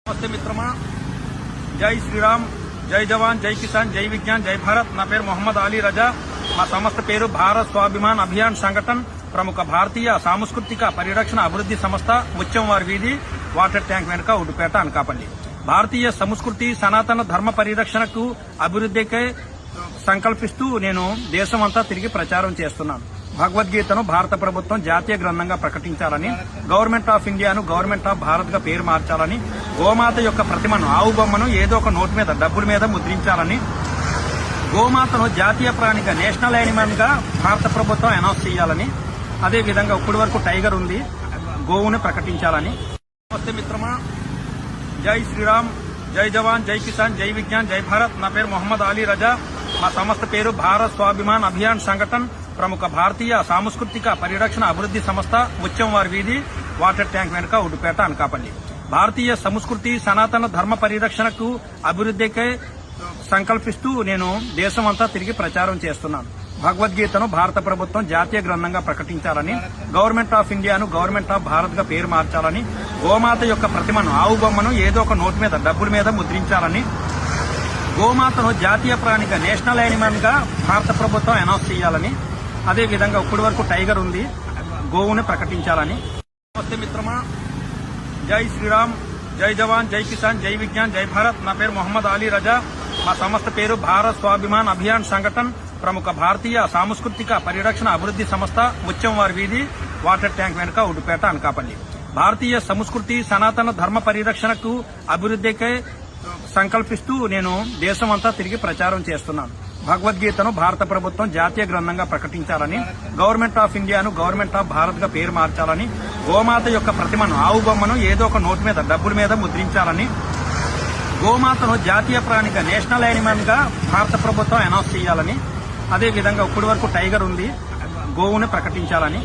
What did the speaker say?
నమస్తే మిత్రమా, జై శ్రీరామ్, జై జవాన్, జై కిసాన్, జై విజ్ఞాన్, జై భారత్. నా పేరు మొహమ్మద్ అలీ రజా. మా సంస్థ పేరు భారత్ స్వాభిమాన్ అభియాన్ సంఘటన్. ప్రముఖ భారతీయ సాంస్కృతిక పరిరక్షణ అభివృద్ధి సంస్థ, ముత్యంవారి వీధి, వాటర్ ట్యాంక్ వెనుక, ఉడ్డుపేట, అనకాపల్లి. భారతీయ సంస్కృతి సనాతన ధర్మ పరిరక్షణకు అభివృద్ధికై సంకల్పిస్తూ నేను దేశమంతా తిరిగి ప్రచారం చేస్తున్నాను. భగవద్గీతను భారత ప్రభుత్వం జాతీయ గ్రంథంగా ప్రకటించాలని, గవర్నమెంట్ ఆఫ్ ఇండియాను గవర్నమెంట్ ఆఫ్ భారత్ గా పేరు మార్చాలని, గోమాత యొక్క ప్రతిమను, ఆవు బొమ్మను ఏదో ఒక నోటు మీద, డబ్బుల మీద ముద్రించాలని, గోమాతను జాతీయ ప్రాణిగా, నేషనల్ యానిమల్ గా భారత ప్రభుత్వం అనౌన్స్ చేయాలని, అదేవిధంగా ఇప్పటి వరకు టైగర్ ఉంది, గోవుని ప్రకటించాలని. నమస్తే మిత్రమా, జై శ్రీరామ్, జై జవాన్, జై కిసాన్, జై విజ్ఞాన్, జై భారత్. నా పేరు మొహమ్మద్ అలీ రజా. మా సంస్థ పేరు భారత్ స్వాభిమాన్ అభియాన్ సంఘటన్. ప్రముఖ భారతీయ సాంస్కృతిక పరిరక్షణ అభివృద్ధి సంస్థ, ముత్యంవారి వీధి, వాటర్ ట్యాంక్ వెనుక, ఉడ్డుపేట, అనకాపల్లి. భారతీయ సంస్కృతి సనాతన ధర్మ పరిరక్షణకు అభివృద్ధికై సంకల్పిస్తూ నేను దేశమంతా తిరిగి ప్రచారం చేస్తున్నాను. భగవద్గీతను భారత ప్రభుత్వం జాతీయ గ్రంథంగా ప్రకటించాలని, గవర్నమెంట్ ఆఫ్ ఇండియాను గవర్నమెంట్ ఆఫ్ భారత్ గా పేరు మార్చాలని, గోమాత యొక్క ప్రతిమను, ఆవు బొమ్మను ఏదో ఒక నోటు మీద, డబ్బుల మీద ముద్రించాలని, గోమాతను జాతీయ ప్రాణిగా, నేషనల్ యానిమల్ గా భారత ప్రభుత్వం అనౌన్స్ చేయాలని, అదేవిధంగా ఇప్పటి వరకు టైగర్ ఉంది, గోవుని ప్రకటించాలని. నమస్తే మిత్రమా, జై శ్రీరామ్, జై జవాన్, జై కిసాన్, జై విజ్ఞాన్, జై భారత్. నా పేరు మొహమ్మద్ అలీ రజా. మా సంస్థ పేరు భారత్ స్వాభిమాన్ అభియాన్ సంఘటన్. ప్రముఖ భారతీయ సాంస్కృతిక పరిరక్షణ అభివృద్ధి సంస్థ, ముత్యంవారి వీధి, వాటర్ ట్యాంక్ వెనుక, ఉడ్డుపేట, అనకాపల్లి. భారతీయ సంస్కృతి సనాతన ధర్మ పరిరక్షణకు అభివృద్ధికై సంకల్పిస్తూ నేను దేశమంతా తిరిగి ప్రచారం చేస్తున్నాను. భగవద్గీతను భారత ప్రభుత్వం జాతీయ గ్రంథంగా ప్రకటించాలని, గవర్నమెంట్ ఆఫ్ ఇండియాను గవర్నమెంట్ ఆఫ్ భారత్ గా పేరు మార్చాలని, గోమాత యొక్క ప్రతిమను, ఆవు బొమ్మను ఏదో ఒక నోటు మీద, డబ్బుల మీద ముద్రించాలని, గోమాతను జాతీయ ప్రాణిగా, నేషనల్ యానిమల్ గా భారత ప్రభుత్వం అనౌన్స్ చేయాలని, అదేవిధంగా ఇప్పటి వరకు టైగర్ ఉంది, గోవుని ప్రకటించాలని.